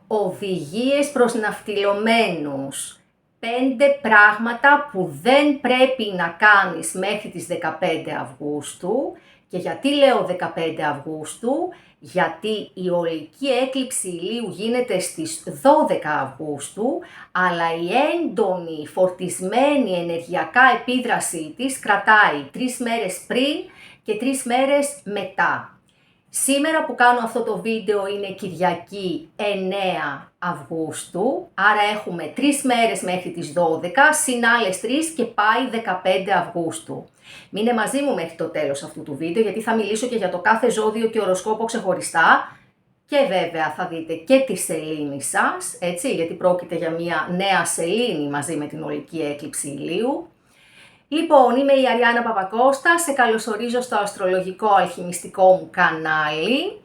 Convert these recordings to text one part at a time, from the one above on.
Οδηγίες προς ναυτιλωμένους. 5 πράγματα που δεν πρέπει να κάνεις μέχρι τις 15 Αυγούστου. Και γιατί λέω 15 Αυγούστου? Γιατί η ολική έκλειψη ηλίου γίνεται στις 12 Αυγούστου, αλλά η έντονη, φορτισμένη ενεργειακά επίδρασή της κρατάει 3 μέρες πριν και 3 μέρες μετά. Σήμερα που κάνω αυτό το βίντεο είναι Κυριακή 9 Αυγούστου, άρα έχουμε 3 μέρες μέχρι τις 12, συν άλλες 3 και πάει 15 Αυγούστου. Μείνε μαζί μου μέχρι το τέλος αυτού του βίντεο, γιατί θα μιλήσω και για το κάθε ζώδιο και οροσκόπο ξεχωριστά και βέβαια θα δείτε και τη σελήνη σας, έτσι, γιατί πρόκειται για μια νέα σελήνη μαζί με την ολική έκλειψη ηλίου. Λοιπόν, είμαι η Αριάννα Παπακώστα, σε καλωσορίζω στο αστρολογικό αλχημιστικό μου κανάλι.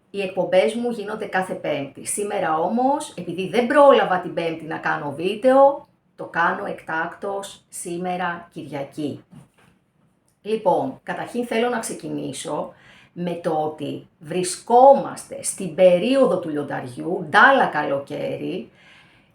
Οι εκπομπές μου γίνονται κάθε Πέμπτη. Σήμερα όμως, επειδή δεν πρόλαβα την Πέμπτη να κάνω βίντεο, το κάνω εκτάκτος σήμερα Κυριακή. Λοιπόν, καταρχήν θέλω να ξεκινήσω με το ότι βρισκόμαστε στην περίοδο του λιονταριού, ντάλα καλοκαίρι.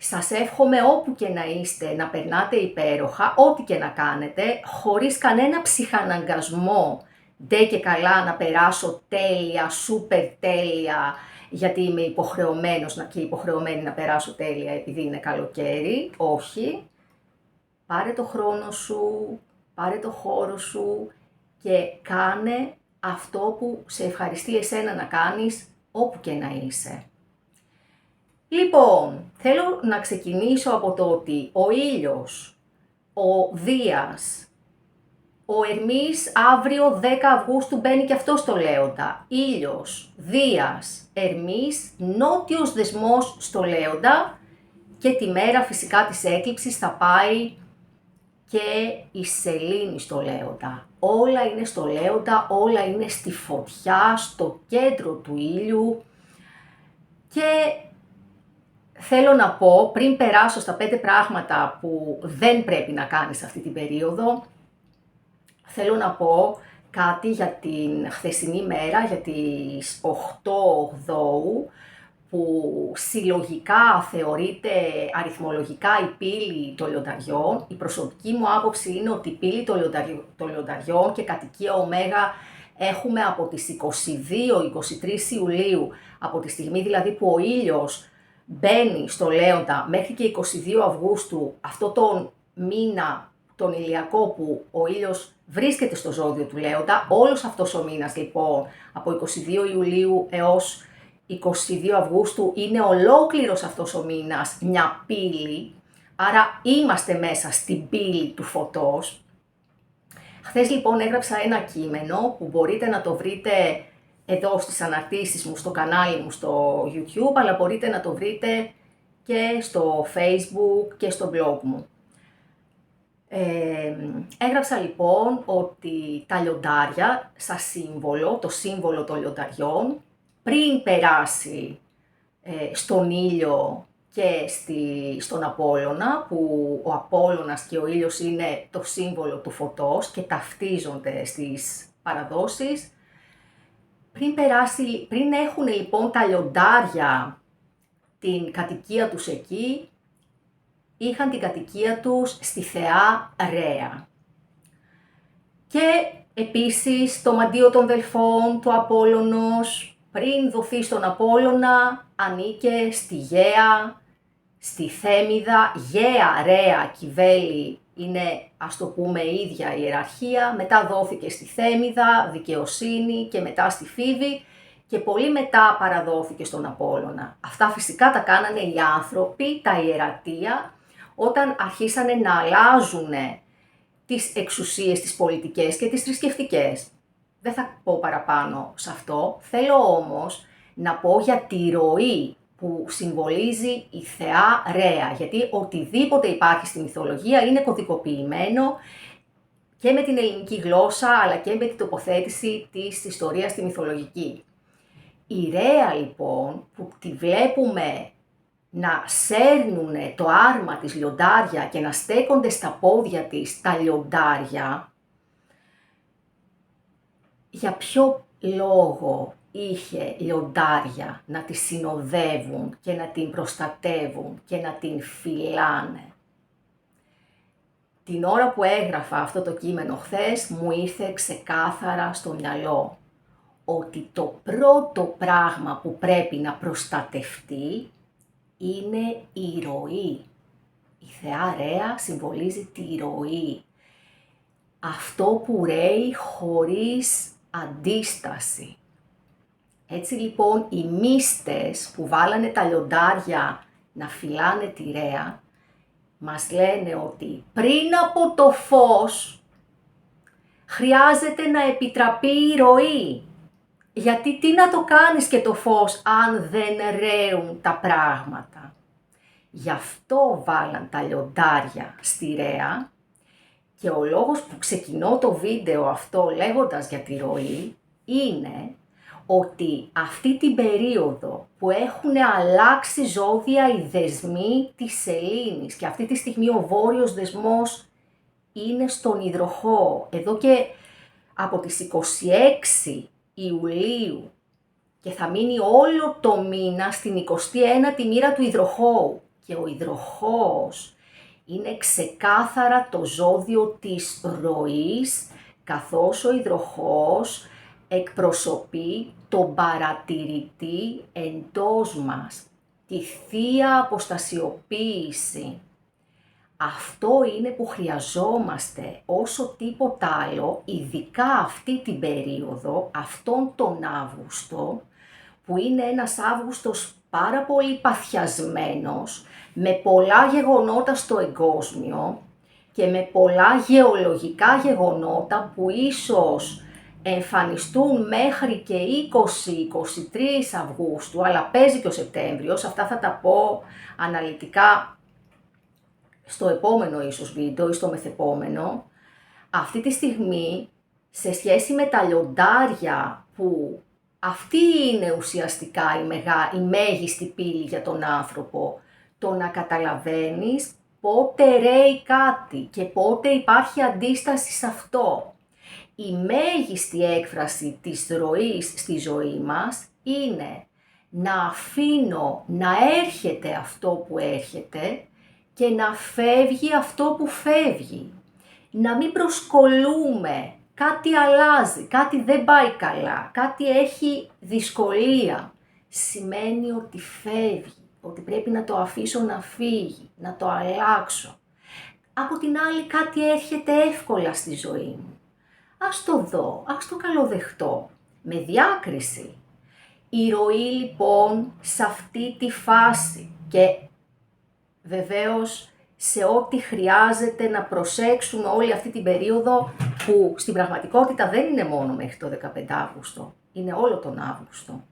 Σας εύχομαι όπου και να είστε να περνάτε υπέροχα, ό,τι και να κάνετε, χωρίς κανένα ψυχαναγκασμό. Ντε και καλά να περάσω τέλεια, σούπερ τέλεια, γιατί είμαι υποχρεωμένος και υποχρεωμένη να περάσω τέλεια επειδή είναι καλοκαίρι. Όχι. Πάρε το χρόνο σου, πάρε το χώρο σου και κάνε αυτό που σε ευχαριστεί εσένα να κάνεις όπου και να είσαι. Λοιπόν, θέλω να ξεκινήσω από το ότι ο ήλιος, ο Δίας, ο Ερμής αύριο 10 Αυγούστου μπαίνει και αυτό στο Λέοντα. Ήλιος, Δίας, Ερμής, νότιος δεσμός στο Λέοντα και τη μέρα φυσικά της έκλειψης θα πάει και η σελήνη στο Λέοντα. Όλα είναι στο Λέοντα, όλα είναι στη φωτιά, στο κέντρο του ήλιου και θέλω να πω, πριν περάσω στα 5 πράγματα που δεν πρέπει να κάνεις αυτή την περίοδο, θέλω να πω κάτι για την χθεσινή μέρα, για τις 8 Οκτώου, που συλλογικά θεωρείται αριθμολογικά η πύλη των λιονταριών. Η προσωπική μου άποψη είναι ότι η πύλη των λιονταριών και κατοικία Ωμέγα έχουμε από τις 22-23 Ιουλίου, από τη στιγμή δηλαδή που ο ήλιος μπαίνει στο Λέοντα μέχρι και 22 Αυγούστου, αυτό τον μήνα, τον ηλιακό που ο ήλιος βρίσκεται στο ζώδιο του Λέοντα, όλος αυτός ο μήνας λοιπόν, από 22 Ιουλίου έως 22 Αυγούστου, είναι ολόκληρος αυτός ο μήνας μια πύλη, άρα είμαστε μέσα στην πύλη του φωτός. Χθες λοιπόν έγραψα ένα κείμενο που μπορείτε να το βρείτε εδώ στις αναρτήσεις μου, στο κανάλι μου στο YouTube, αλλά μπορείτε να το βρείτε και στο Facebook και στο blog μου. Έγραψα λοιπόν ότι τα λιοντάρια, σαν σύμβολο, το σύμβολο των λιονταριών, πριν περάσει στον ήλιο και στον Απόλλωνα, που ο Απόλλωνας και ο ήλιος είναι το σύμβολο του φωτός και ταυτίζονται στις παραδόσεις, πριν έχουν λοιπόν τα λιοντάρια την κατοικία τους εκεί, είχαν την κατοικία τους στη θεά Ρέα. Και επίσης το μαντίο των Δελφών, του Απόλλωνος, πριν δοθεί στον Απόλλωνα, ανήκε στη Γαία, στη Θέμιδα. Γαία, Ρέα, Κιβέλη είναι, ας το πούμε, η ίδια ιεραρχία. Μετά δόθηκε στη Θέμιδα, δικαιοσύνη, και μετά στη Φίβη και πολύ μετά παραδόθηκε στον Απόλλωνα. Αυτά φυσικά τα κάνανε οι άνθρωποι, τα ιερατεία, όταν αρχίσανε να αλλάζουν τις εξουσίες, τις πολιτικές και τις θρησκευτικές. Δεν θα πω παραπάνω σε αυτό, θέλω όμως να πω για τη ροή που συμβολίζει η θεά Ρέα, γιατί οτιδήποτε υπάρχει στη μυθολογία είναι κωδικοποιημένο και με την ελληνική γλώσσα, αλλά και με την τοποθέτηση της ιστορίας στη μυθολογική. Η Ρέα λοιπόν, που τη βλέπουμε να σέρνουν το άρμα της λιοντάρια και να στέκονται στα πόδια της τα λιοντάρια, για ποιο λόγο είχε λιοντάρια να τη συνοδεύουν και να την προστατεύουν και να την φυλάνε. Την ώρα που έγραφα αυτό το κείμενο χθες, μου ήρθε ξεκάθαρα στο μυαλό ότι το πρώτο πράγμα που πρέπει να προστατευτεί είναι η ροή. Η θεά Ρέα συμβολίζει τη ροή. Αυτό που ρέει χωρίς αντίσταση. Έτσι λοιπόν οι μύστες που βάλανε τα λιοντάρια να φυλάνε τη Ρέα, μας λένε ότι πριν από το φως χρειάζεται να επιτραπεί η ροή. Γιατί τι να το κάνεις και το φως αν δεν ρέουν τα πράγματα. Γι' αυτό βάλαν τα λιοντάρια στη Ρέα και ο λόγος που ξεκινώ το βίντεο αυτό λέγοντας για τη ροή είναι ότι αυτή την περίοδο που έχουν αλλάξει ζώδια οι δεσμοί της σελήνης και αυτή τη στιγμή ο βόρειος δεσμός είναι στον υδροχόο εδώ και από τις 26 Ιουλίου και θα μείνει όλο το μήνα στην 29η μοίρα του υδροχόου και ο υδροχόος είναι ξεκάθαρα το ζώδιο της ροής καθώς ο υδροχόος εκπροσωπεί τον παρατηρητή εντός μας, τη θεία αποστασιοποίηση. Αυτό είναι που χρειαζόμαστε όσο τίποτα άλλο, ειδικά αυτή την περίοδο, αυτόν τον Αύγουστο, που είναι ένας Αύγουστος πάρα πολύ παθιασμένος, με πολλά γεγονότα στο εγκόσμιο και με πολλά γεωλογικά γεγονότα που ίσως εμφανιστούν μέχρι και 20-23 Αυγούστου, αλλά παίζει και ο Σεπτέμβριος, αυτά θα τα πω αναλυτικά στο επόμενο ίσως βίντεο ή στο μεθεπόμενο. Αυτή τη στιγμή, σε σχέση με τα λιοντάρια που αυτή είναι ουσιαστικά η μέγιστη πύλη για τον άνθρωπο, το να καταλαβαίνεις πότε ρέει κάτι και πότε υπάρχει αντίσταση σε αυτό. Η μέγιστη έκφραση της ροής στη ζωή μας είναι να αφήνω να έρχεται αυτό που έρχεται και να φεύγει αυτό που φεύγει. Να μην προσκολούμε, κάτι αλλάζει, κάτι δεν πάει καλά, κάτι έχει δυσκολία. Σημαίνει ότι φεύγει, ότι πρέπει να το αφήσω να φύγει, να το αλλάξω. Από την άλλη κάτι έρχεται εύκολα στη ζωή μου. Ας το δω, ας το καλοδεχτώ, με διάκριση. Η ροή λοιπόν σε αυτή τη φάση και βεβαίως σε ό,τι χρειάζεται να προσέξουμε όλη αυτή την περίοδο που στην πραγματικότητα δεν είναι μόνο μέχρι το 15 Αύγουστο, είναι όλο τον Αύγουστο.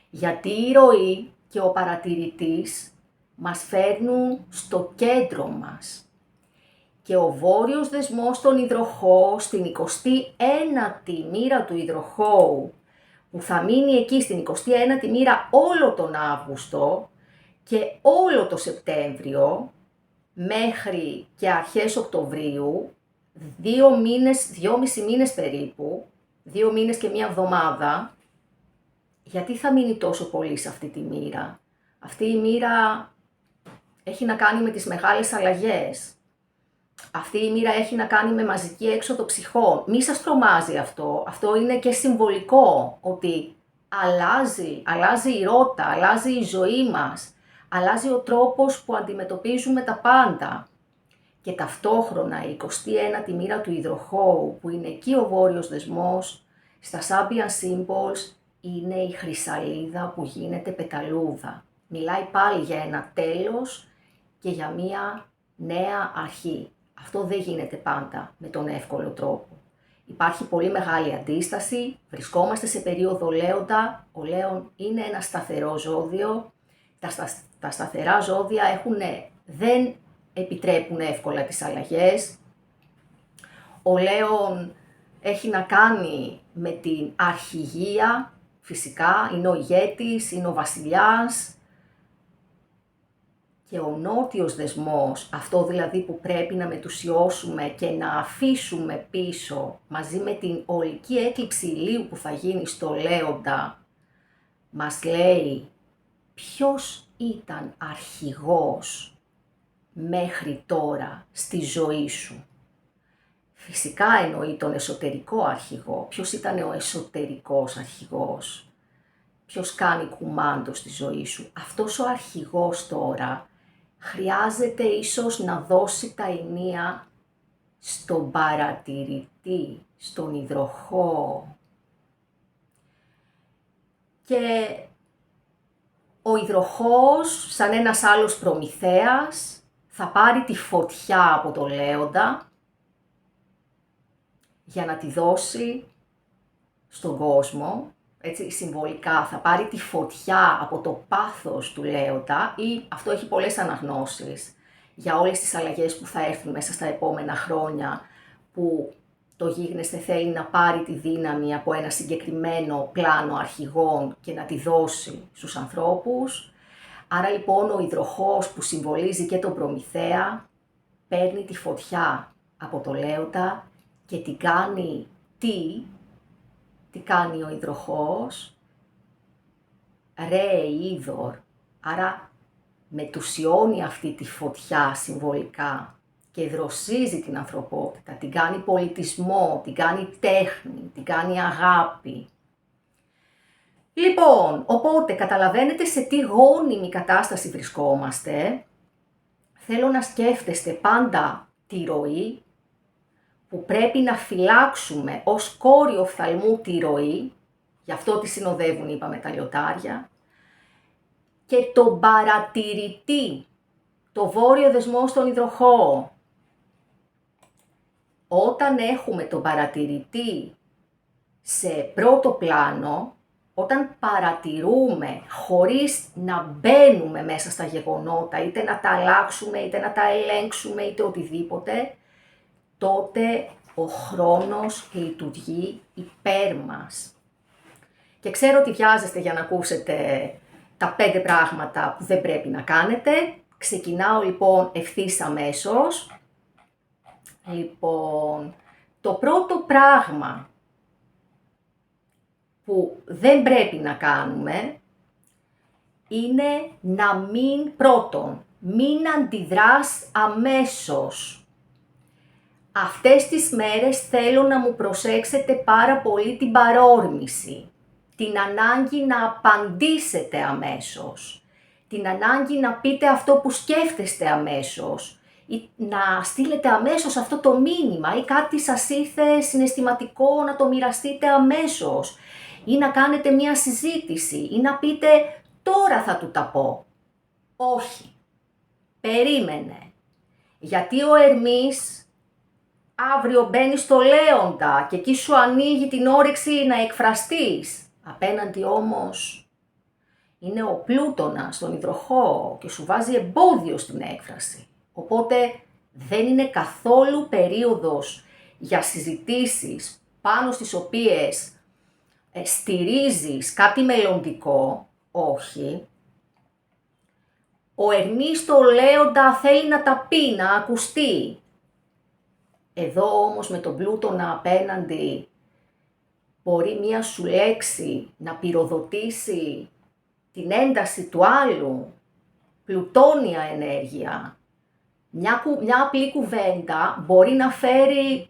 Γιατί η ροή και ο παρατηρητής μας φέρνουν στο κέντρο μας. Και ο βόρειος δεσμός στον υδροχόο, στην 29η μοίρα του υδροχόου, που θα μείνει εκεί στην 29η μοίρα όλο τον Αύγουστο και όλο το Σεπτέμβριο, μέχρι και αρχές Οκτωβρίου, 2,5 μήνες περίπου, 2 μήνες και 1 εβδομάδα. Γιατί θα μείνει τόσο πολύ σε αυτή τη μοίρα? Αυτή η μοίρα έχει να κάνει με τις μεγάλες αλλαγές. Αυτή η μοίρα έχει να κάνει με μαζική έξοδο ψυχών. Μη σας τρομάζει αυτό. Αυτό είναι και συμβολικό, ότι αλλάζει η ρότα, αλλάζει η ζωή μας, αλλάζει ο τρόπος που αντιμετωπίζουμε τα πάντα. Και ταυτόχρονα η 29η μοίρα του υδροχόου, που είναι εκεί ο βόρειος δεσμός, στα Sabian Symbols είναι η χρυσαλίδα που γίνεται πεταλούδα. Μιλάει πάλι για ένα τέλος και για μία νέα αρχή. Αυτό δεν γίνεται πάντα με τον εύκολο τρόπο. Υπάρχει πολύ μεγάλη αντίσταση, βρισκόμαστε σε περίοδο Λέοντα, ο Λέων είναι ένα σταθερό ζώδιο, τα σταθερά ζώδια δεν επιτρέπουν εύκολα τις αλλαγές. Ο Λέων έχει να κάνει με την αρχηγία, φυσικά, είναι ο ηγέτης, είναι ο βασιλιάς Και ο νότιος δεσμός, αυτό δηλαδή που πρέπει να μετουσιώσουμε και να αφήσουμε πίσω, μαζί με την ολική έκλειψη ηλίου που θα γίνει στο Λέοντα, μας λέει ποιος ήταν αρχηγός μέχρι τώρα στη ζωή σου. Φυσικά εννοεί τον εσωτερικό αρχηγό. Ποιος ήταν ο εσωτερικός αρχηγός. Ποιος κάνει κουμάντο στη ζωή σου. Αυτός ο αρχηγός τώρα χρειάζεται ίσως να δώσει τα ενία στον παρατηρητή, στον υδροχόο. Και ο υδροχόος, σαν ένας άλλος Προμηθέας, θα πάρει τη φωτιά από το Λέοντα για να τη δώσει στον κόσμο. Έτσι, συμβολικά θα πάρει τη φωτιά από το πάθος του Λέοντα, ή αυτό έχει πολλές αναγνώσεις για όλες τις αλλαγές που θα έρθουν μέσα στα επόμενα χρόνια, που το γίγνεσθε θέλει να πάρει τη δύναμη από ένα συγκεκριμένο πλάνο αρχηγών και να τη δώσει στους ανθρώπους. Άρα λοιπόν ο υδροχόος που συμβολίζει και τον Προμηθέα παίρνει τη φωτιά από το Λέοντα και την κάνει τι κάνει ο υδροχόος, ρε είδωρ, άρα μετουσιώνει αυτή τη φωτιά συμβολικά και δροσίζει την ανθρωπότητα, την κάνει πολιτισμό, την κάνει τέχνη, την κάνει αγάπη. Λοιπόν, οπότε καταλαβαίνετε σε τι γόνιμη κατάσταση βρισκόμαστε. Θέλω να σκέφτεστε πάντα τη ροή, που πρέπει να φυλάξουμε ως κόρη οφθαλμού τη ροή, γι' αυτό τη συνοδεύουν είπαμε τα λιωτάρια, και τον παρατηρητή, το βόρειο δεσμό στον υδροχόο. Όταν έχουμε τον παρατηρητή σε πρώτο πλάνο, όταν παρατηρούμε χωρίς να μπαίνουμε μέσα στα γεγονότα, είτε να τα αλλάξουμε, είτε να τα ελέγξουμε, είτε οτιδήποτε, τότε ο χρόνος λειτουργεί υπέρ μας. Και ξέρω ότι βιάζεστε για να ακούσετε τα 5 πράγματα που δεν πρέπει να κάνετε. Ξεκινάω λοιπόν ευθύς αμέσως. Λοιπόν, το πρώτο πράγμα που δεν πρέπει να κάνουμε είναι να μην αντιδράς αμέσως. Αυτές τις μέρες θέλω να μου προσέξετε πάρα πολύ την παρόρμηση, την ανάγκη να απαντήσετε αμέσως, την ανάγκη να πείτε αυτό που σκέφτεστε αμέσως, ή να στείλετε αμέσως αυτό το μήνυμα ή κάτι σας ήρθε συναισθηματικό να το μοιραστείτε αμέσως, ή να κάνετε μία συζήτηση ή να πείτε τώρα θα του τα πω. Όχι, περίμενε, γιατί ο Ερμής αύριο μπαίνει στο Λέοντα και εκεί σου ανοίγει την όρεξη να εκφραστείς. Απέναντι όμως είναι ο Πλούτονας στον υδροχόο και σου βάζει εμπόδιο στην έκφραση. Οπότε δεν είναι καθόλου περίοδος για συζητήσεις πάνω στις οποίες στηρίζεις κάτι μελλοντικό, όχι. Ο Ερμής στο Λέοντα θέλει να τα πει, να ακουστεί. Εδώ όμως με τον Πλούτονα απέναντι μπορεί μία σου λέξη να πυροδοτήσει την ένταση του άλλου, πλουτόνια ενέργεια. Μια απλή κουβέντα μπορεί να φέρει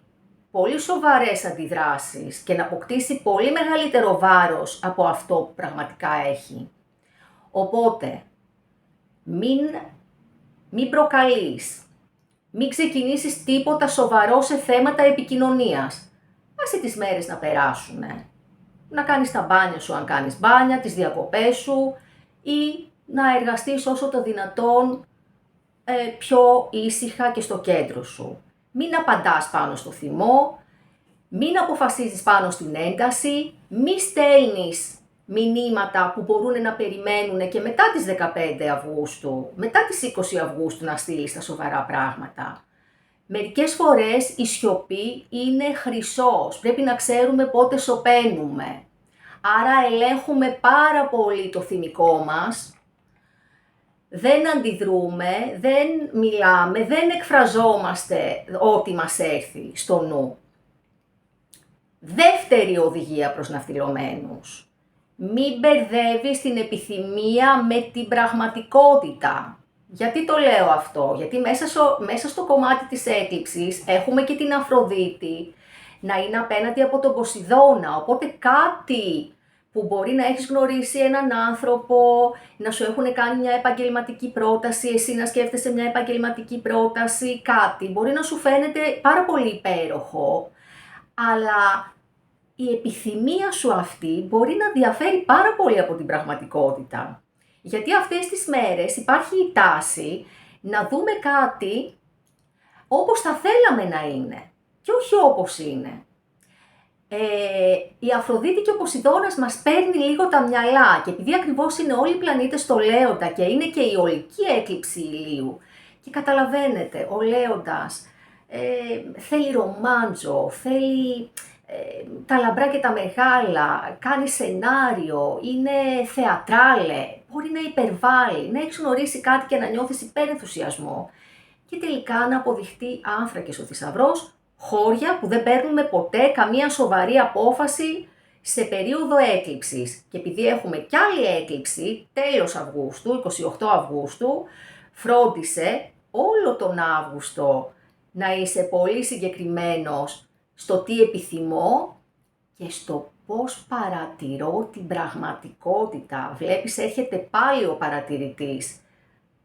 πολύ σοβαρές αντιδράσεις και να αποκτήσει πολύ μεγαλύτερο βάρος από αυτό που πραγματικά έχει. Οπότε, μην προκαλείς. Μην ξεκινήσεις τίποτα σοβαρό σε θέματα επικοινωνίας. Άσε τις μέρες να περάσουνε. Να κάνεις τα μπάνια σου αν κάνεις μπάνια, τις διακοπές σου ή να εργαστείς όσο το δυνατόν πιο ήσυχα και στο κέντρο σου. Μην απαντάς πάνω στο θυμό, μην αποφασίζεις πάνω στην ένταση, μην στέλνεις μηνύματα που μπορούν να περιμένουν και μετά τις 15 Αυγούστου, μετά τις 20 Αυγούστου να στείλεις τα σοβαρά πράγματα. Μερικές φορές η σιωπή είναι χρυσός, πρέπει να ξέρουμε πότε σωπαίνουμε. Άρα ελέγχουμε πάρα πολύ το θυμικό μας δεν αντιδρούμε, δεν μιλάμε, δεν εκφραζόμαστε ό,τι μας έρθει στο νου. Δεύτερη οδηγία προς ναυτιλωμένους. Μην μπερδεύεις την επιθυμία με την πραγματικότητα. Γιατί το λέω αυτό? Γιατί μέσα στο κομμάτι της έκλειψης έχουμε και την Αφροδίτη να είναι απέναντι από τον Ποσειδώνα. Οπότε κάτι που μπορεί να έχεις γνωρίσει έναν άνθρωπο, να σου έχουν κάνει μια επαγγελματική πρόταση, εσύ να σκέφτεσαι μια επαγγελματική πρόταση, κάτι μπορεί να σου φαίνεται πάρα πολύ υπέροχο, αλλά η επιθυμία σου αυτή μπορεί να διαφέρει πάρα πολύ από την πραγματικότητα. Γιατί αυτές τις μέρες υπάρχει η τάση να δούμε κάτι όπως θα θέλαμε να είναι και όχι όπως είναι. Η Αφροδίτη και ο Ποσειδώνας μας παίρνει λίγο τα μυαλά και επειδή ακριβώς είναι όλοι οι πλανήτες στο Λέοντα και είναι και η ολική έκλειψη ηλίου και καταλαβαίνετε, ο Λέοντας θέλει ρομάντζο, θέλει τα λαμπρά και τα μεγάλα, κάνει σενάριο, είναι θεατράλε, μπορεί να υπερβάλλει, να έχεις γνωρίσει κάτι και να νιώθεις υπερενθουσιασμό και τελικά να αποδειχτεί άνθρακες ο θησαυρός, χώρια που δεν παίρνουμε ποτέ καμία σοβαρή απόφαση σε περίοδο έκλειψης. Και επειδή έχουμε κι άλλη έκλειψη, τέλος Αυγούστου, 28 Αυγούστου, φρόντισε όλο τον Αύγουστο να είσαι πολύ συγκεκριμένος στο τι επιθυμώ και στο πώς παρατηρώ την πραγματικότητα. Βλέπεις, έρχεται πάλι ο παρατηρητής.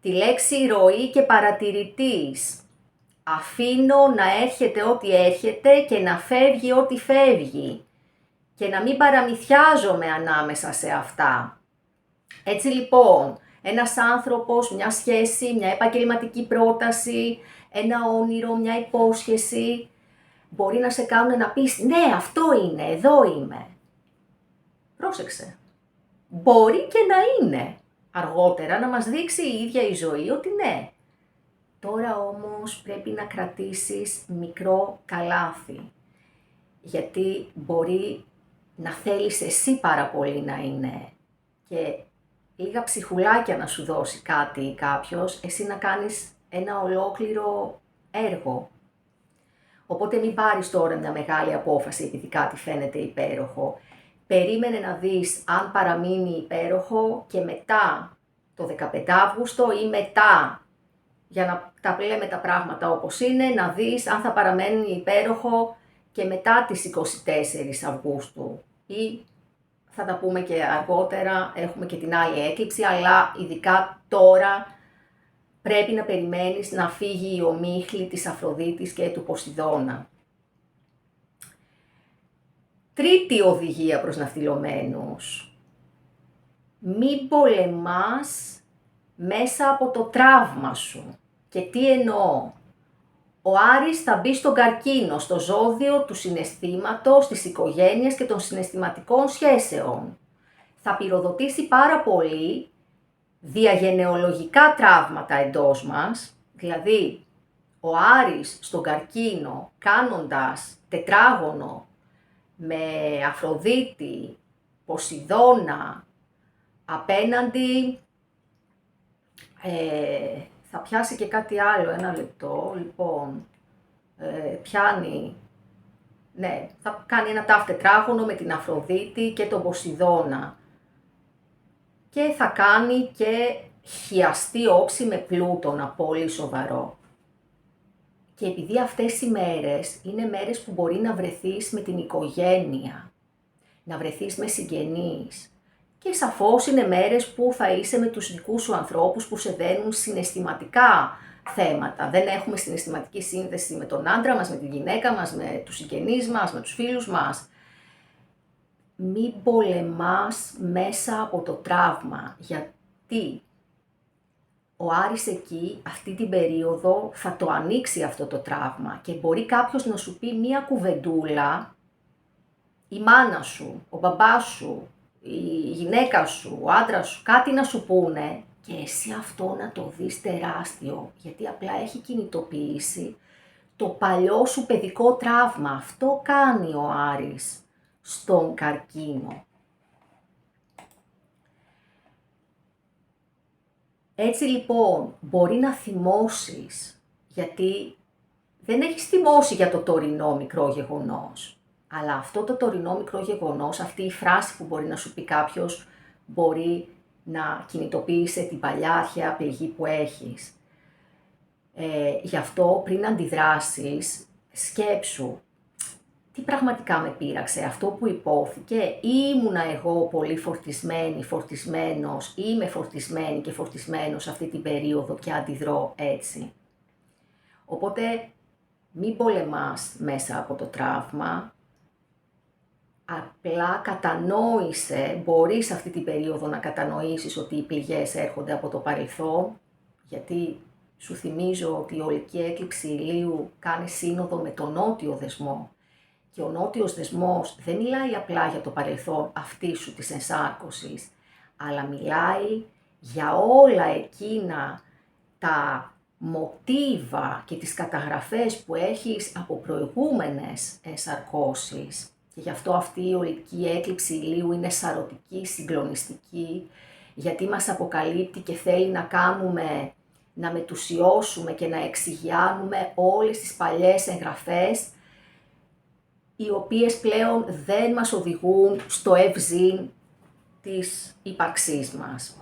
Τη λέξη ροή και παρατηρητής. Αφήνω να έρχεται ό,τι έρχεται και να φεύγει ό,τι φεύγει. Και να μην παραμυθιάζομαι ανάμεσα σε αυτά. Έτσι λοιπόν, ένας άνθρωπος, μια σχέση, μια επαγγελματική πρόταση, ένα όνειρο, μια υπόσχεση, μπορεί να σε κάνουν να πεις, ναι, αυτό είναι, εδώ είμαι. Πρόσεξε. Μπορεί και να είναι. Αργότερα να μας δείξει η ίδια η ζωή ότι ναι. Τώρα όμως πρέπει να κρατήσεις μικρό καλάθι. Γιατί μπορεί να θέλεις εσύ πάρα πολύ να είναι και λίγα ψυχουλάκια να σου δώσει κάτι ή κάποιος, εσύ να κάνεις ένα ολόκληρο έργο. Οπότε μην πάρεις τώρα μια μεγάλη απόφαση επειδή κάτι φαίνεται υπέροχο. Περίμενε να δεις αν παραμείνει υπέροχο και μετά το 15 Αύγουστο ή μετά, για να τα λέμε τα πράγματα όπως είναι, να δεις αν θα παραμένει υπέροχο και μετά τις 24 Αυγούστου. Ή θα τα πούμε και αργότερα, έχουμε και την άλλη έκλειψη, αλλά ειδικά τώρα πρέπει να περιμένεις να φύγει η ομίχλη της Αφροδίτης και του Ποσειδώνα. Τρίτη οδηγία προς ναυτιλωμένους. Μην πολεμάς μέσα από το τραύμα σου. Και τι εννοώ? Ο Άρης θα μπει στον καρκίνο, στο ζώδιο του συναισθήματος, της οικογένειας και των συναισθηματικών σχέσεων. Θα πυροδοτήσει πάρα πολύ διαγενεολογικά τραύματα εντός μας, δηλαδή ο Άρης στον καρκίνο κάνοντας τετράγωνο με Αφροδίτη, Ποσειδώνα, απέναντι, θα πιάσει και κάτι άλλο, ένα λεπτό, λοιπόν, πιάνει, ναι, θα κάνει ένα τάφ τετράγωνο με την Αφροδίτη και τον Ποσειδώνα και θα κάνει και χιαστή όξη με Πλούτονα, πολύ σοβαρό. Και επειδή αυτές οι μέρες είναι μέρες που μπορεί να βρεθείς με την οικογένεια, να βρεθείς με συγγενείς και σαφώς είναι μέρες που θα είσαι με τους δικούς σου ανθρώπους που σε δένουν συναισθηματικά θέματα. Δεν έχουμε συναισθηματική σύνδεση με τον άντρα μας, με τη γυναίκα μας, με τους συγγενείς μας, με τους φίλους μας. Μην πολεμάς μέσα από το τραύμα, γιατί ο Άρης εκεί, αυτή την περίοδο, θα το ανοίξει αυτό το τραύμα και μπορεί κάποιος να σου πει μία κουβεντούλα, η μάνα σου, ο μπαμπάς σου, η γυναίκα σου, ο άντρας σου, κάτι να σου πούνε και εσύ αυτό να το δεις τεράστιο, γιατί απλά έχει κινητοποιήσει το παλιό σου παιδικό τραύμα. Αυτό κάνει ο Άρης στον καρκίνο. Έτσι λοιπόν μπορεί να θυμώσεις, γιατί δεν έχεις θυμώσει για το τωρινό μικρό γεγονός. Αλλά αυτό το τωρινό μικρό γεγονός, αυτή η φράση που μπορεί να σου πει κάποιος, μπορεί να κινητοποιήσει την παλιά αρχαία πληγή που έχεις. Γι' αυτό πριν αντιδράσεις, σκέψου, τι πραγματικά με πείραξε, αυτό που υπόθηκε, ή ήμουνα εγώ πολύ φορτισμένη, φορτισμένος, ή είμαι φορτισμένη και φορτισμένος αυτή την περίοδο και αντιδρώ έτσι. Οπότε μην πολεμάς μέσα από το τραύμα, απλά κατανόησε, μπορείς αυτή την περίοδο να κατανοήσεις ότι οι πληγές έρχονται από το παρελθόν, γιατί σου θυμίζω ότι η ολική έκλειψη ηλίου κάνει σύνοδο με τον νότιο δεσμό και ο νότιος δεσμός δεν μιλάει απλά για το παρελθόν αυτής σου της ενσάρκωσης, αλλά μιλάει για όλα εκείνα τα μοτίβα και τις καταγραφές που έχεις από προηγούμενες ενσαρκώσεις. Και γι' αυτό αυτή η ολική έκλειψη ηλίου είναι σαρωτική, συγκλονιστική, γιατί μας αποκαλύπτει και θέλει να μετουσιώσουμε και να εξηγιάνουμε όλες τις παλιές εγγραφές, οι οποίες πλέον δεν μας οδηγούν στο ευζήν της ύπαρξής μας.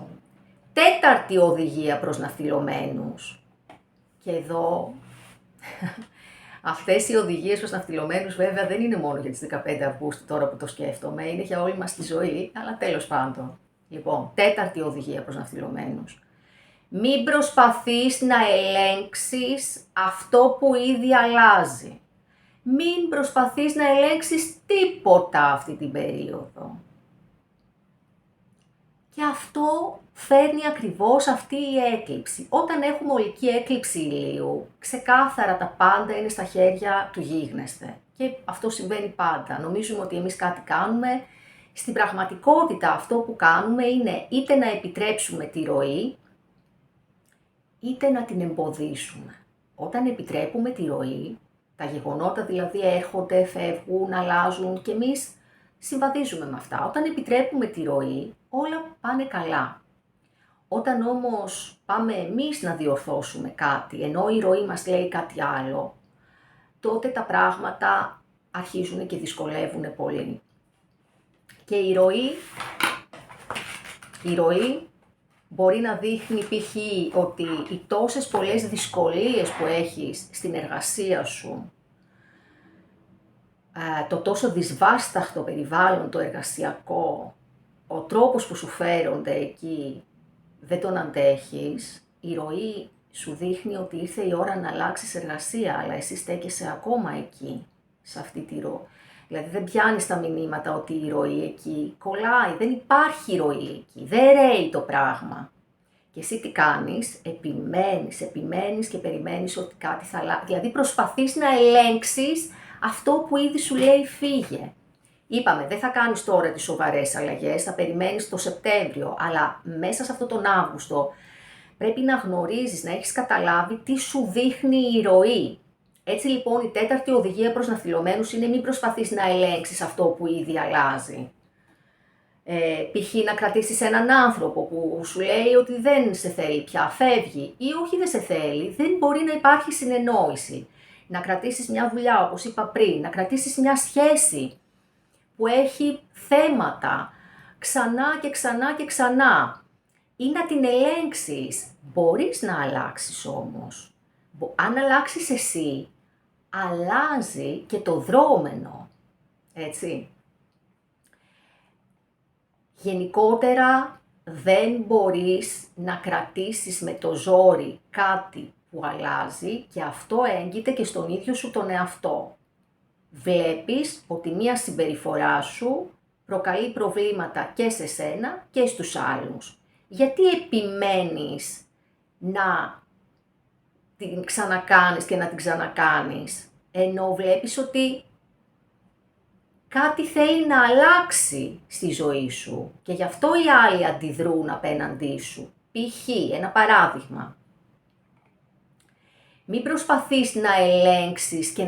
Τέταρτη οδηγία προς ναυτιλωμένους. Και εδώ, αυτές οι οδηγίες προς ναυτιλωμένους βέβαια δεν είναι μόνο για τις 15 Αυγούστου τώρα που το σκέφτομαι, είναι για όλη μας τη ζωή, αλλά τέλος πάντων. Λοιπόν, τέταρτη οδηγία προς ναυτιλωμένους. Μην προσπαθείς να ελέγξεις αυτό που ήδη αλλάζει. Μην προσπαθείς να ελέγξεις τίποτα αυτή την περίοδο. Και αυτό φέρνει ακριβώς αυτή η έκλειψη. Όταν έχουμε ολική έκλειψη ηλίου, ξεκάθαρα τα πάντα είναι στα χέρια του γίγνεσθε. Και αυτό συμβαίνει πάντα. Νομίζουμε ότι εμείς κάτι κάνουμε. Στην πραγματικότητα αυτό που κάνουμε είναι είτε να επιτρέψουμε τη ροή, είτε να την εμποδίσουμε. Όταν επιτρέπουμε τη ροή, τα γεγονότα δηλαδή έρχονται, φεύγουν, αλλάζουν και εμείς συμβαδίζουμε με αυτά. Όταν επιτρέπουμε τη ροή, όλα πάνε καλά. Όταν όμως πάμε εμείς να διορθώσουμε κάτι, ενώ η ροή μας λέει κάτι άλλο, τότε τα πράγματα αρχίζουν και δυσκολεύουν πολύ. Και η ροή μπορεί να δείχνει π.χ. ότι οι τόσες πολλές δυσκολίες που έχεις στην εργασία σου, το τόσο δυσβάσταχτο περιβάλλον το εργασιακό, ο τρόπος που σου φέρονται εκεί δεν τον αντέχεις, η ροή σου δείχνει ότι ήρθε η ώρα να αλλάξεις εργασία, αλλά εσύ στέκεσαι ακόμα εκεί, σε αυτή τη ροή. Δηλαδή δεν πιάνεις τα μηνύματα ότι η ροή εκεί κολλάει, δεν υπάρχει ροή εκεί, δεν ρέει το πράγμα. Και εσύ τι κάνεις, επιμένεις και περιμένεις ότι κάτι θα αλλάξει. Δηλαδή προσπαθείς να ελέγξεις αυτό που ήδη σου λέει φύγε. Είπαμε, δεν θα κάνεις τώρα τις σοβαρές αλλαγές, θα περιμένεις το Σεπτέμβριο, αλλά μέσα σε αυτόν τον Αύγουστο πρέπει να γνωρίζεις, να έχεις καταλάβει τι σου δείχνει η ροή. Έτσι λοιπόν η τέταρτη οδηγία προς ναυτιλωμένους είναι μην προσπαθείς να ελέγξεις αυτό που ήδη αλλάζει. Π.χ. να κρατήσεις έναν άνθρωπο που σου λέει ότι δεν σε θέλει πια, φεύγει ή όχι δεν σε θέλει, δεν μπορεί να υπάρχει συνεννόηση. Να κρατήσεις μια δουλειά όπως είπα πριν, να κρατήσεις μια σχέση που έχει θέματα ξανά και ξανά και ξανά ή να την ελέγξεις. Μπορείς να αλλάξεις όμως. Αν αλλάξεις εσύ, αλλάζει και το δρόμενο, έτσι. Γενικότερα δεν μπορείς να κρατήσεις με το ζόρι κάτι που αλλάζει και αυτό έγκυται και στον ίδιο σου τον εαυτό. Βλέπεις ότι μία συμπεριφορά σου προκαλεί προβλήματα και σε σένα και στους άλλους. Γιατί επιμένεις να την ξανακάνεις και να την ξανακάνεις, ενώ βλέπεις ότι κάτι θέλει να αλλάξει στη ζωή σου και γι' αυτό οι άλλοι αντιδρούν απέναντί σου. Π.χ. ένα παράδειγμα. Μην προσπαθείς να ελέγξεις και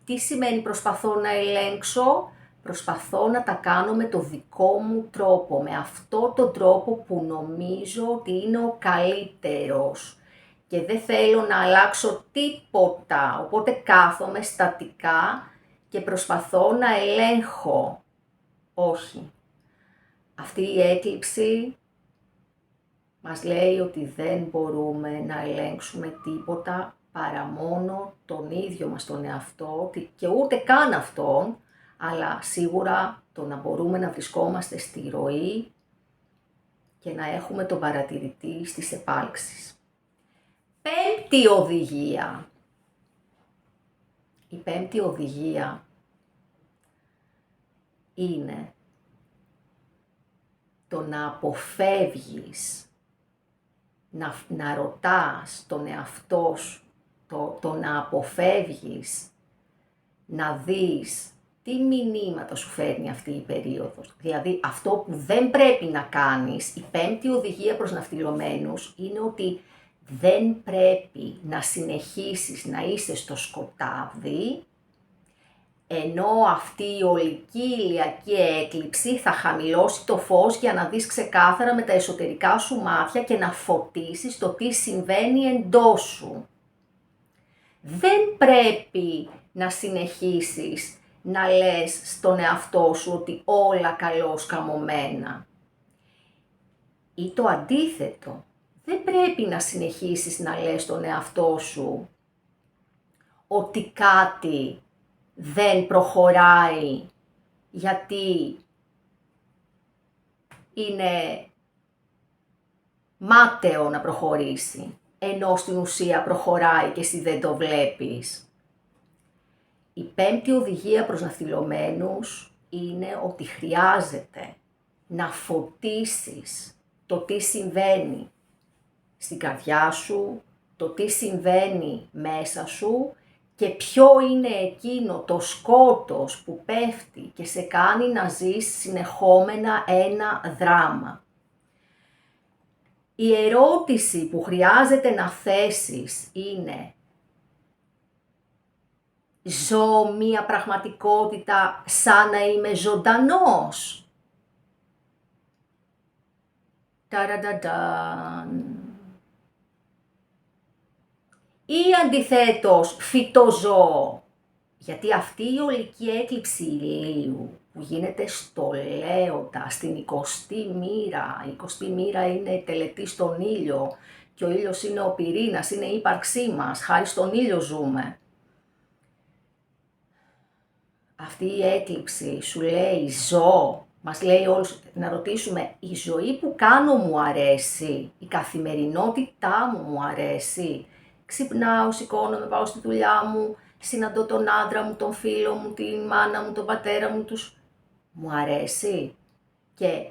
τι σημαίνει προσπαθώ να ελέγξω, προσπαθώ να τα κάνω με το δικό μου τρόπο, με αυτό τον τρόπο που νομίζω ότι είναι ο καλύτερος και δεν θέλω να αλλάξω τίποτα, οπότε κάθομαι στατικά και προσπαθώ να ελέγχω. Όχι. Αυτή η έκλειψη μας λέει ότι δεν μπορούμε να ελέγξουμε τίποτα παρά μόνο τον ίδιο μας τον εαυτό και ούτε καν αυτόν, αλλά σίγουρα το να μπορούμε να βρισκόμαστε στη ροή και να έχουμε τον παρατηρητή στις επάλξεις. Πέμπτη οδηγία. Η πέμπτη οδηγία είναι το να αποφεύγεις, να ρωτάς τον εαυτό σου, το να αποφεύγεις, να δεις τι μηνύματα σου φέρνει αυτή η περίοδος. Δηλαδή αυτό που δεν πρέπει να κάνεις, η πέμπτη οδηγία προς ναυτιλωμένους είναι ότι δεν πρέπει να συνεχίσεις να είσαι στο σκοτάδι, ενώ αυτή η ολική ηλιακή έκλειψη θα χαμηλώσει το φως για να δεις ξεκάθαρα με τα εσωτερικά σου μάτια και να φωτίσεις το τι συμβαίνει εντός σου. Δεν πρέπει να συνεχίσεις να λες στον εαυτό σου ότι όλα καλώς καμωμένα. Ή το αντίθετο, δεν πρέπει να συνεχίσεις να λες στον εαυτό σου ότι κάτι δεν προχωράει γιατί είναι μάταιο να προχωρήσει, ενώ στην ουσία προχωράει και εσύ δεν το βλέπεις. Η πέμπτη οδηγία προς ναυτιλωμένους είναι ότι χρειάζεται να φωτίσεις το τι συμβαίνει στην καρδιά σου, το τι συμβαίνει μέσα σου και ποιο είναι εκείνο το σκότος που πέφτει και σε κάνει να ζεις συνεχόμενα ένα δράμα. Η ερώτηση που χρειάζεται να θέσεις είναι: ζω μία πραγματικότητα σαν να είμαι ζωντανός? Ταρανταντάν. Ή αντιθέτως φυτοζώ? Γιατί αυτή η ολική έκλειψη ηλίου που γίνεται στο Λέοντα, στην 20η μοίρα, η 20η μοίρα είναι η τελετή στον ήλιο και ο ήλιος είναι ο πυρήνας, είναι η ύπαρξή μας, χάρη στον ήλιο ζούμε. Αυτή η έκλειψη σου λέει ζω, μας λέει όλους να ρωτήσουμε: η ζωή που κάνω μου αρέσει, η καθημερινότητά μου αρέσει? Ξυπνάω, σηκώνομαι, πάω στη δουλειά μου, συναντώ τον άντρα μου, τον φίλο μου, τη μάνα μου, τον πατέρα μου, μου αρέσει? Και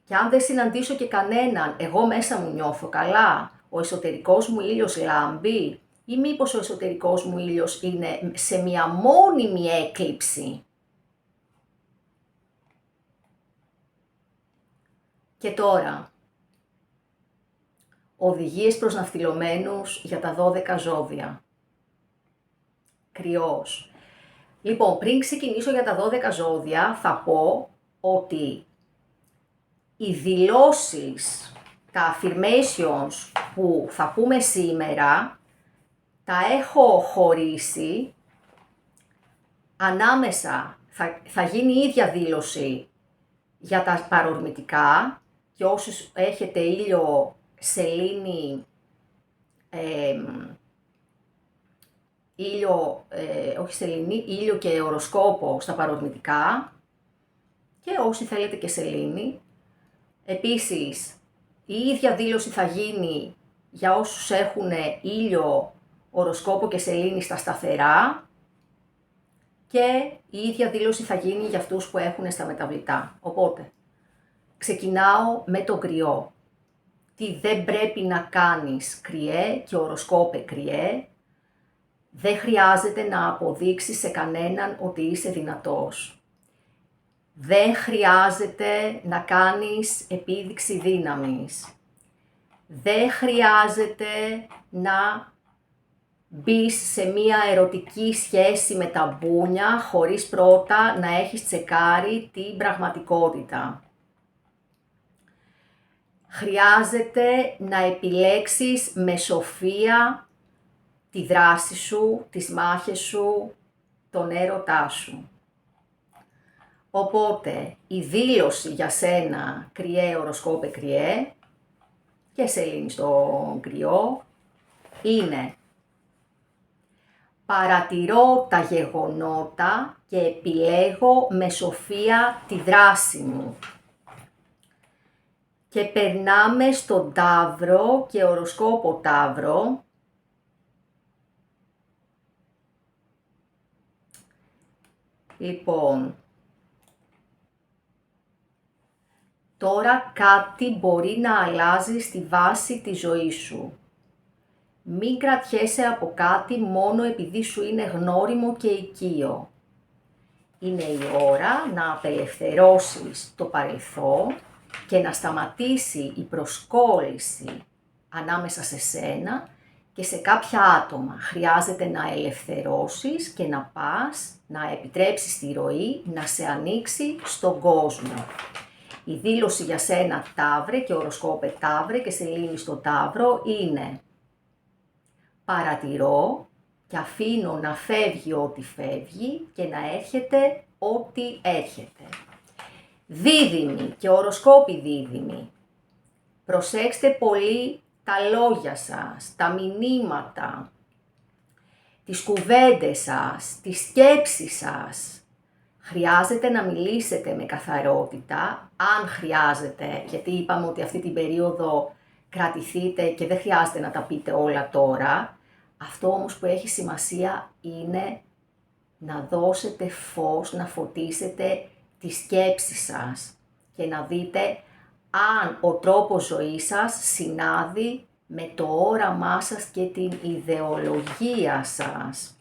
αν δεν συναντήσω και κανέναν, εγώ μέσα μου νιώθω καλά, ο εσωτερικός μου ήλιος λάμπει, ή μήπως ο εσωτερικός μου ήλιος είναι σε μια μόνιμη έκλειψη? Και τώρα, οδηγίες προς ναυτιλωμένους για τα 12 ζώδια. Κρυός. Λοιπόν, πριν ξεκινήσω για τα 12 ζώδια, θα πω ότι οι δηλώσεις, τα affirmations που θα πούμε σήμερα, τα έχω χωρίσει ανάμεσα, θα γίνει η ίδια δήλωση για τα παρορμητικά και όσους έχετε ήλιο, σελήνη, ήλιο και οροσκόπο στα παρορμητικά και όσοι θέλετε και σελήνη. Επίσης, η ίδια δήλωση θα γίνει για όσους έχουν ήλιο, οροσκόπο και σελήνη στα σταθερά και η ίδια δήλωση θα γίνει για αυτούς που έχουν στα μεταβλητά. Οπότε, ξεκινάω με τον κρυό. Τι δεν πρέπει να κάνεις, κρυέ, και οροσκόπε κρυέ. Δεν χρειάζεται να αποδείξεις σε κανέναν ότι είσαι δυνατός. Δεν χρειάζεται να κάνεις επίδειξη δύναμης. Δεν χρειάζεται να μπεις σε μία ερωτική σχέση με τα μπούνια χωρίς πρώτα να έχεις τσεκάρει την πραγματικότητα. Χρειάζεται να επιλέξεις με σοφία τη δράση σου, τις μάχες σου, τον έρωτά σου. Οπότε, η δήλωση για σένα, κρυέ οροσκόπε κρυέ, και σελήνη στο κρυό, είναι: παρατηρώ τα γεγονότα και επιλέγω με σοφία τη δράση μου. Και περνάμε στον Ταύρο και οροσκόπο Ταύρο. Λοιπόν, τώρα κάτι μπορεί να αλλάζει στη βάση της ζωής σου. Μην κρατιέσαι από κάτι μόνο επειδή σου είναι γνώριμο και οικείο. Είναι η ώρα να απελευθερώσεις το παρελθόν και να σταματήσει η προσκόλληση ανάμεσα σε σένα και σε κάποια άτομα. Χρειάζεται να ελευθερώσεις και να πας, να επιτρέψεις τη ροή να σε ανοίξει στον κόσμο. Η δήλωση για σένα Ταύρε και οροσκόπε Ταύρε και σελήνη στο Ταύρο είναι: παρατηρώ και αφήνω να φεύγει ό,τι φεύγει και να έρχεται ό,τι έρχεται. Δίδυμοι και οροσκόποι δίδυμοι, προσέξτε πολύ τα λόγια σας, τα μηνύματα, τις κουβέντες σας, τις σκέψεις σας. Χρειάζεται να μιλήσετε με καθαρότητα, αν χρειάζεται, γιατί είπαμε ότι αυτή την περίοδο κρατηθείτε και δεν χρειάζεται να τα πείτε όλα τώρα. Αυτό όμως που έχει σημασία είναι να δώσετε φως, να φωτίσετε τη σκέψη σας και να δείτε αν ο τρόπος ζωής σας συνάδει με το όραμά σας και την ιδεολογία σας.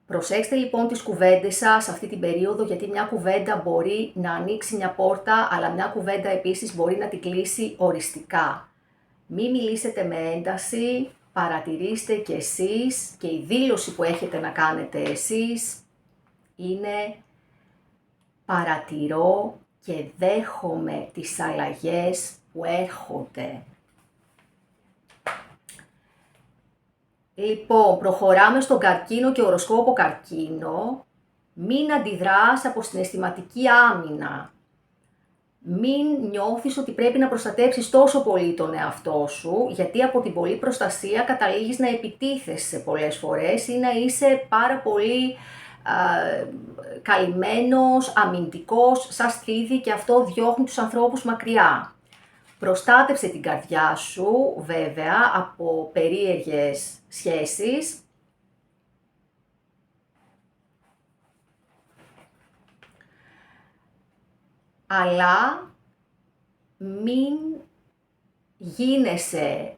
Προσέξτε λοιπόν τις κουβέντες σας αυτή την περίοδο, γιατί μια κουβέντα μπορεί να ανοίξει μια πόρτα, αλλά μια κουβέντα επίσης μπορεί να την κλείσει οριστικά. Μην μιλήσετε με ένταση, παρατηρήστε κι εσείς, και η δήλωση που έχετε να κάνετε εσείς είναι: παρατηρώ και δέχομαι τις αλλαγές που έρχονται. Λοιπόν, προχωράμε στον Καρκίνο και οροσκόπο Καρκίνο. Μην αντιδράς από συναισθηματική άμυνα. Μην νιώθεις ότι πρέπει να προστατέψεις τόσο πολύ τον εαυτό σου, γιατί από την πολλή προστασία καταλήγεις να επιτίθεσαι πολλές φορές ή να είσαι πάρα πολύ καλυμμένος, αμυντικός, σαν στίδι, και αυτό διώχνει τους ανθρώπους μακριά. Προστάτεψε την καρδιά σου, βέβαια, από περίεργες σχέσεις. Αλλά μην γίνεσαι,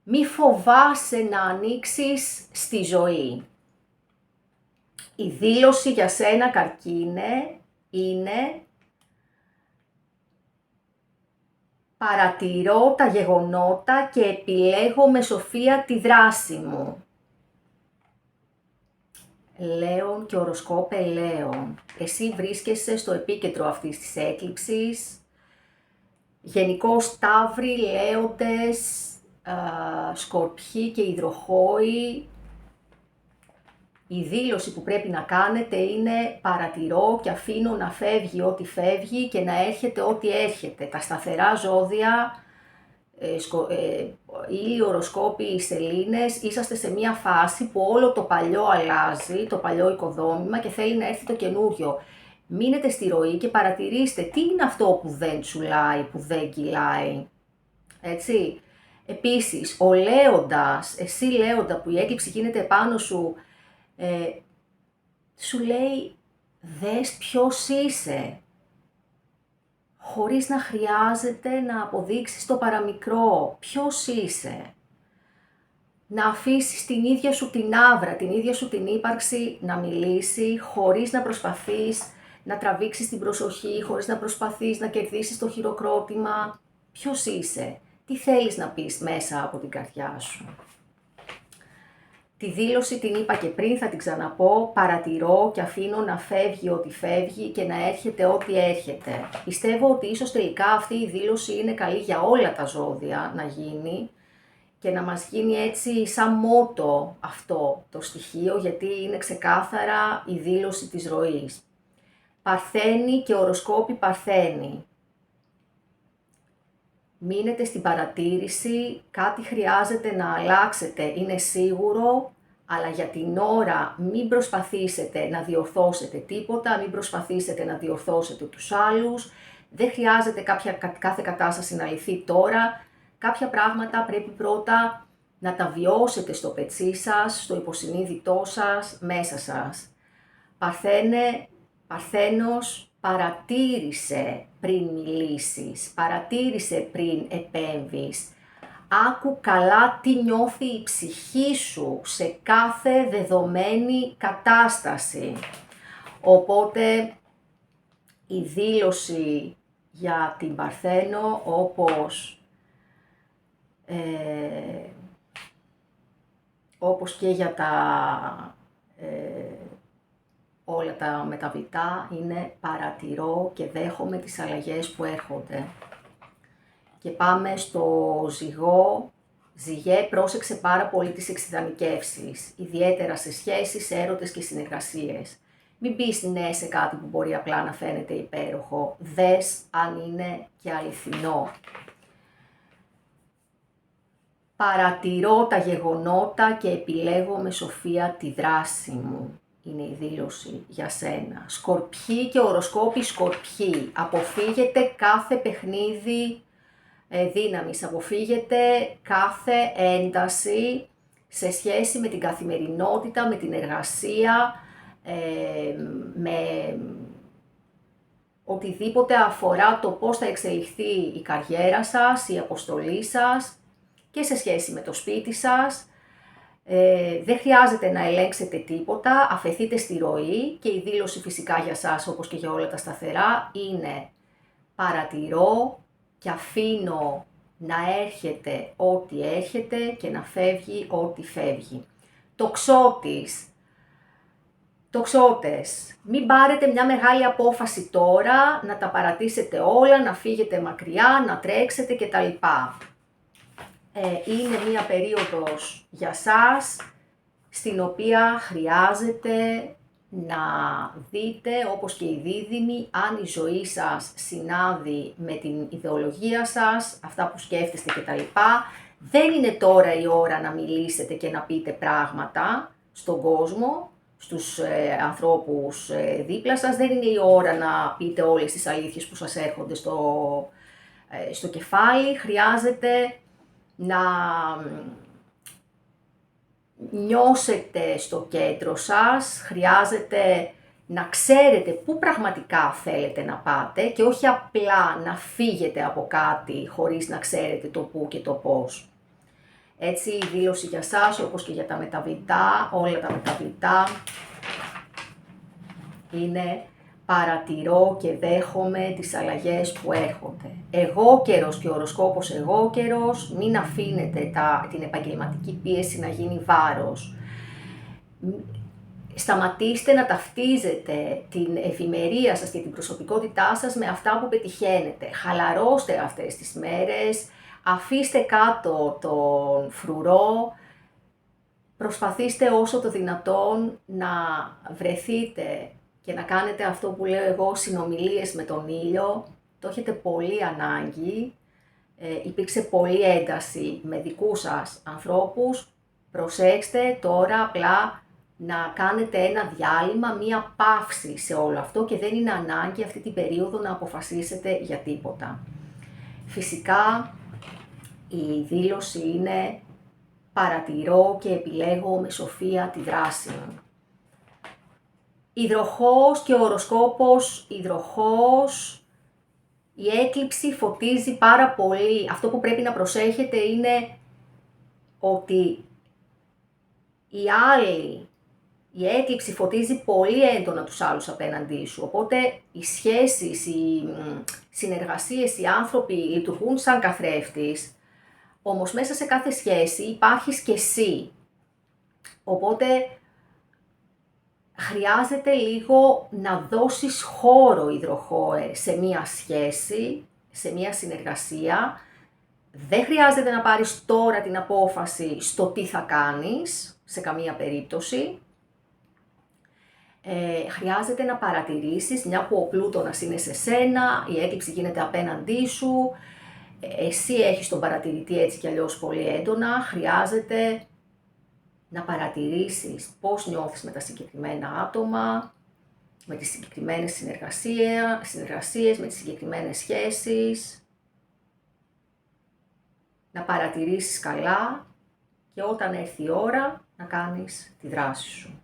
μη φοβάσαι να ανοίξεις στη ζωή. Η δήλωση για σένα Καρκίνε είναι: παρατηρώ τα γεγονότα και επιλέγω με σοφία τη δράση μου. Λέων και οροσκόπε Λέων, εσύ βρίσκεσαι στο επίκεντρο αυτής της έκλειψης. Γενικώς Ταύροι, Λέοντες, Σκορπιοί και Υδροχόοι, η δήλωση που πρέπει να κάνετε είναι: παρατηρώ και αφήνω να φεύγει ό,τι φεύγει και να έρχεται ό,τι έρχεται. Τα σταθερά ζώδια, ήλιο, οροσκόποι, σελήνες, είσαστε σε μια φάση που όλο το παλιό αλλάζει, το παλιό οικοδόμημα, και θέλει να έρθει το καινούριο. Μείνετε στη ροή και παρατηρήστε τι είναι αυτό που δεν τσουλάει, που δεν κυλάει. Έτσι. Επίσης, ο Λέοντας, εσύ Λέοντα που η έκλειψη γίνεται επάνω σου, σου λέει: δες ποιος είσαι, χωρίς να χρειάζεται να αποδείξεις το παραμικρό. Ποιος είσαι. Να αφήσεις την ίδια σου την άβρα, την ίδια σου την ύπαρξη να μιλήσει, χωρίς να προσπαθείς να τραβήξεις την προσοχή, χωρίς να προσπαθείς να κερδίσεις το χειροκρότημα. Ποιος είσαι. Τι θέλεις να πεις μέσα από την καρδιά σου. Τη δήλωση την είπα και πριν, θα την ξαναπώ, παρατηρώ και αφήνω να φεύγει ό,τι φεύγει και να έρχεται ό,τι έρχεται. Πιστεύω ότι ίσως τελικά αυτή η δήλωση είναι καλή για όλα τα ζώδια να γίνει και να μας γίνει έτσι σαν μότο αυτό το στοιχείο, γιατί είναι ξεκάθαρα η δήλωση της ροής. Παρθένη και οροσκόπη Παρθένη. Μείνετε στην παρατήρηση, κάτι χρειάζεται να αλλάξετε, είναι σίγουρο, αλλά για την ώρα μην προσπαθήσετε να διορθώσετε τίποτα, μην προσπαθήσετε να διορθώσετε τους άλλους, δεν χρειάζεται κάθε κατάσταση να λυθεί τώρα, κάποια πράγματα πρέπει πρώτα να τα βιώσετε στο πετσί σας, στο υποσυνείδητό σας, μέσα σας. Παρθένος, παρατήρησε πριν μιλήσεις, παρατήρησε πριν επέμβεις. Άκου καλά τι νιώθει η ψυχή σου σε κάθε δεδομένη κατάσταση. Οπότε η δήλωση για την Παρθένο, όπως και για όλα τα μεταβλητά, είναι παρατηρώ και δέχομαι τις αλλαγές που έρχονται. Και πάμε στο ζυγό. Ζυγέ, πρόσεξε πάρα πολύ τις εξειδανικεύσεις, ιδιαίτερα σε σχέσεις, έρωτες και συνεργασίες. Μην πεις ναι σε κάτι που μπορεί απλά να φαίνεται υπέροχο. Δες αν είναι και αληθινό. Παρατηρώ τα γεγονότα και επιλέγω με σοφία τη δράση μου. Είναι η δήλωση για σένα. Σκορπιοί και οροσκόποι Σκορπιοί. Αποφύγετε κάθε παιχνίδι δύναμης. Αποφύγετε κάθε ένταση σε σχέση με την καθημερινότητα, με την εργασία, με οτιδήποτε αφορά το πώς θα εξελιχθεί η καριέρα σας, η αποστολή σας και σε σχέση με το σπίτι σας. Δεν χρειάζεται να ελέγξετε τίποτα, αφεθείτε στη ροή και η δήλωση φυσικά για σας, όπως και για όλα τα σταθερά, είναι παρατηρώ και αφήνω να έρχεται ό,τι έρχεται και να φεύγει ό,τι φεύγει. Τοξότες, μην πάρετε μια μεγάλη απόφαση τώρα, να τα παρατήσετε όλα, να φύγετε μακριά, να τρέξετε κτλ. Είναι μια περίοδος για σας, στην οποία χρειάζεται να δείτε, όπως και οι δίδυμοι, αν η ζωή σας συνάδει με την ιδεολογία σας, αυτά που σκέφτεστε κτλ. Δεν είναι τώρα η ώρα να μιλήσετε και να πείτε πράγματα στον κόσμο, στους ανθρώπους δίπλα σας. Δεν είναι η ώρα να πείτε όλες τις αλήθειες που σας έρχονται στο κεφάλι. Χρειάζεται να νιώσετε στο κέντρο σας, χρειάζεται να ξέρετε πού πραγματικά θέλετε να πάτε και όχι απλά να φύγετε από κάτι χωρίς να ξέρετε το πού και το πώς. Έτσι η δήλωση για σας, όπως και για τα μεταβλητά, όλα τα μεταβλητά, είναι παρατηρώ και δέχομαι τις αλλαγές που έρχονται. Εγώ καιρός και οροσκόπος εγώ καιρός, μην αφήνετε την επαγγελματική πίεση να γίνει βάρος. Σταματήστε να ταυτίζετε την ευημερία σας και την προσωπικότητά σας με αυτά που πετυχαίνετε. Χαλαρώστε αυτές τις μέρες, αφήστε κάτω τον φρουρό, προσπαθήστε όσο το δυνατόν να βρεθείτε και να κάνετε αυτό που λέω εγώ, συνομιλίες με τον ήλιο. Το έχετε πολύ ανάγκη, υπήρξε πολλή ένταση με δικούς σας ανθρώπους. Προσέξτε τώρα απλά να κάνετε ένα διάλειμμα, μία παύση σε όλο αυτό και δεν είναι ανάγκη αυτή την περίοδο να αποφασίσετε για τίποτα. Φυσικά η δήλωση είναι παρατηρώ και επιλέγω με σοφία τη δράση μου. Υδροχόος και οροσκόπος υδροχόος, η έκλειψη φωτίζει πάρα πολύ. Αυτό που πρέπει να προσέχετε είναι ότι η έκλειψη φωτίζει πολύ έντονα τους άλλους απέναντί σου. Οπότε οι σχέσεις, οι συνεργασίες, οι άνθρωποι λειτουργούν σαν καθρέφτης. Όμως μέσα σε κάθε σχέση υπάρχεις και εσύ. Οπότε χρειάζεται λίγο να δώσεις χώρο, υδροχόε, σε μία σχέση, σε μία συνεργασία. Δεν χρειάζεται να πάρεις τώρα την απόφαση στο τι θα κάνεις, σε καμία περίπτωση. Χρειάζεται να παρατηρήσεις, μια που ο Πλούτονας είναι σε σένα, η έκλειψη γίνεται απέναντί σου, εσύ έχεις τον παρατηρητή έτσι κι αλλιώς πολύ έντονα, χρειάζεται να παρατηρήσεις πώς νιώθεις με τα συγκεκριμένα άτομα, με τις συγκεκριμένες συνεργασίες, με τις συγκεκριμένες σχέσεις, να παρατηρήσεις καλά και όταν έρθει η ώρα να κάνεις τη δράση σου.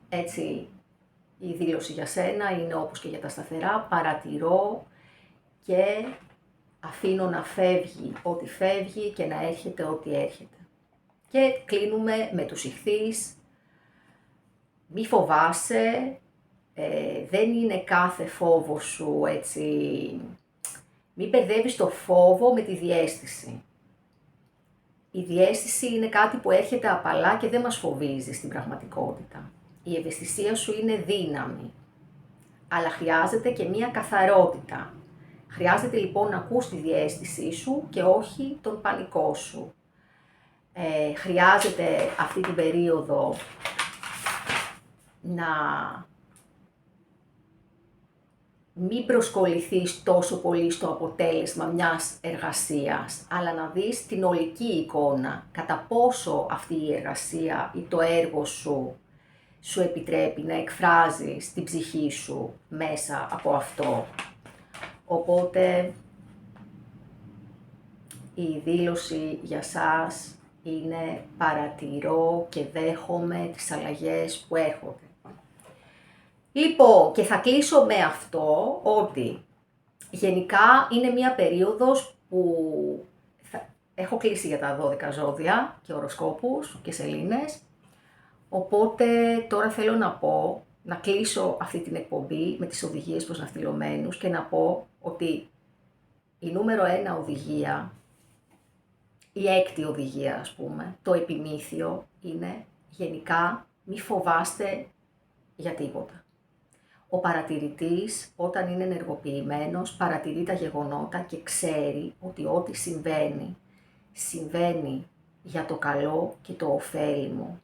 Έτσι, η δήλωση για σένα είναι όπως και για τα σταθερά, παρατηρώ και αφήνω να φεύγει ό,τι φεύγει και να έρχεται ό,τι έρχεται. Και κλείνουμε με τους Ιχθύς. Μη φοβάσαι, δεν είναι κάθε φόβο σου έτσι, μη μπερδεύεις το φόβο με τη διαίσθηση. Η διαίσθηση είναι κάτι που έρχεται απαλά και δεν μας φοβίζει στην πραγματικότητα. Η ευαισθησία σου είναι δύναμη, αλλά χρειάζεται και μία καθαρότητα. Χρειάζεται λοιπόν να ακούς τη διαίσθησή σου και όχι τον πανικό σου. Χρειάζεται αυτή την περίοδο να μην προσκοληθείς τόσο πολύ στο αποτέλεσμα μιας εργασίας, αλλά να δεις την ολική εικόνα, κατά πόσο αυτή η εργασία ή το έργο σου επιτρέπει να εκφράζεις την ψυχή σου μέσα από αυτό. Οπότε η δήλωση για σας είναι παρατηρώ και δέχομαι τις αλλαγές που έρχονται. Λοιπόν, και θα κλείσω με αυτό ότι γενικά είναι μία περίοδος που έχω κλείσει για τα 12 ζώδια και οροσκόπους και σελήνες. Οπότε τώρα θέλω να πω, να κλείσω αυτή την εκπομπή με τις οδηγίες προς ναυτιλωμένους και να πω ότι η νούμερο 1 οδηγία, η 6η οδηγία ας πούμε, το επιμήθειο είναι γενικά μη φοβάστε για τίποτα. Ο παρατηρητής όταν είναι ενεργοποιημένος παρατηρεί τα γεγονότα και ξέρει ότι ό,τι συμβαίνει, συμβαίνει για το καλό και το ωφέλιμο.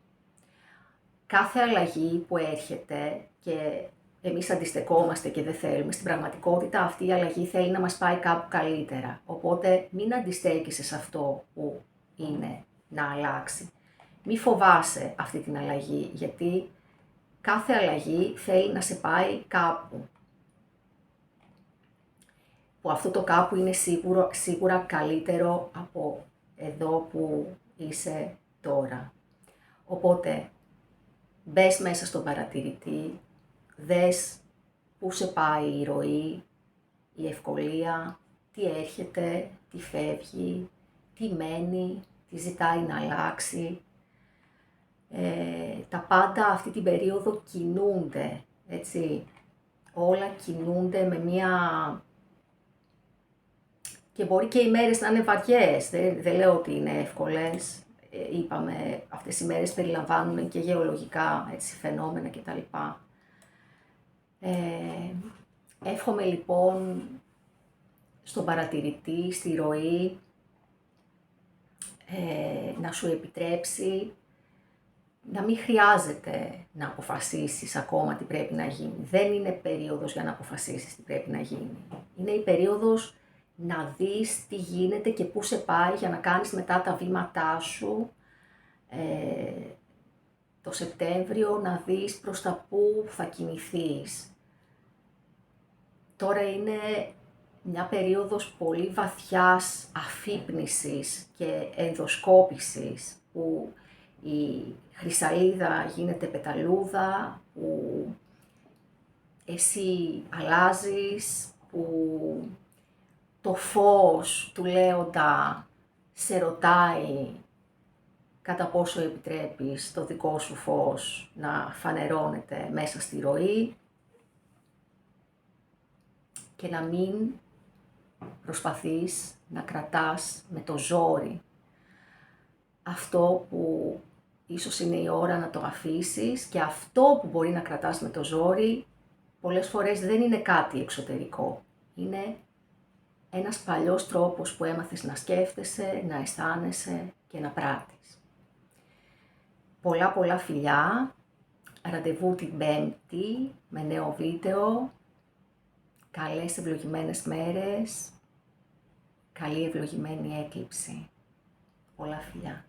Κάθε αλλαγή που έρχεται και εμείς αντιστεκόμαστε και δεν θέλουμε, στην πραγματικότητα αυτή η αλλαγή θέλει να μας πάει κάπου καλύτερα. Οπότε μην αντιστέκεσαι σε αυτό που είναι να αλλάξει. Μη φοβάσαι αυτή την αλλαγή, γιατί κάθε αλλαγή θέλει να σε πάει κάπου. Που αυτό το κάπου είναι σίγουρα καλύτερο από εδώ που είσαι τώρα. Οπότε μπες μέσα στον παρατηρητή, δες πού σε πάει η ροή, η ευκολία, τι έρχεται, τι φεύγει, τι μένει, τι ζητάει να αλλάξει. Τα πάντα αυτή την περίοδο κινούνται, έτσι. Όλα κινούνται με μία... Και μπορεί και οι μέρες να είναι βαριές, δεν λέω ότι είναι εύκολες. Είπαμε, αυτές οι μέρες περιλαμβάνουν και γεωλογικά έτσι, φαινόμενα κτλ. Εύχομαι λοιπόν στον παρατηρητή, στη ροή, να σου επιτρέψει να μην χρειάζεται να αποφασίσεις ακόμα τι πρέπει να γίνει. Δεν είναι περίοδος για να αποφασίσεις τι πρέπει να γίνει. Είναι η περίοδος να δεις τι γίνεται και πού σε πάει για να κάνεις μετά τα βήματά σου. Το Σεπτέμβριο να δεις προς τα πού θα κινηθείς. Τώρα είναι μια περίοδος πολύ βαθιάς αφύπνισης και ενδοσκόπησης, που η χρυσαλίδα γίνεται πεταλούδα, που εσύ αλλάζεις, που το φως του Λέοντα σε ρωτάει κατά πόσο επιτρέπεις το δικό σου φως να φανερώνεται μέσα στη ροή και να μην προσπαθείς να κρατάς με το ζόρι αυτό που ίσως είναι η ώρα να το αφήσεις και αυτό που μπορεί να κρατάς με το ζόρι, πολλές φορές δεν είναι κάτι εξωτερικό. Είναι ένας παλιός τρόπος που έμαθες να σκέφτεσαι, να αισθάνεσαι και να πράττεις. Πολλά φιλιά, ραντεβού την Πέμπτη με νέο βίντεο, καλές ευλογημένες μέρες, καλή ευλογημένη έκλειψη. Πολλά φιλιά.